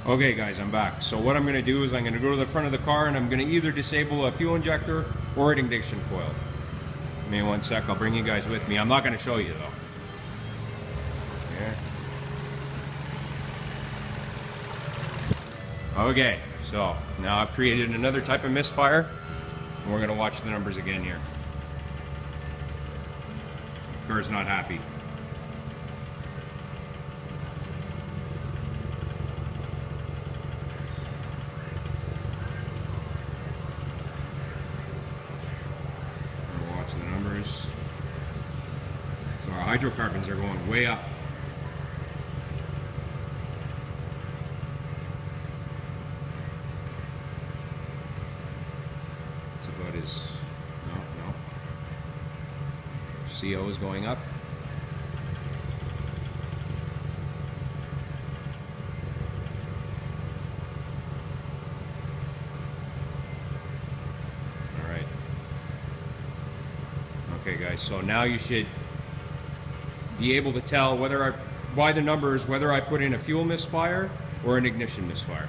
Okay guys, I'm back. So what I'm going to do is I'm going to go to the front of the car and I'm going to either disable a fuel injector or an ignition coil. Give me 1 sec, I'll bring you guys with me. I'm not going to show you though. Okay, so now I've created another type of misfire and we're going to watch the numbers again here. Car's not happy. The numbers. So our hydrocarbons are going way up. That's about his. No. CO is going up. Okay guys, so now you should be able to tell by the numbers whether I put in a fuel misfire or an ignition misfire.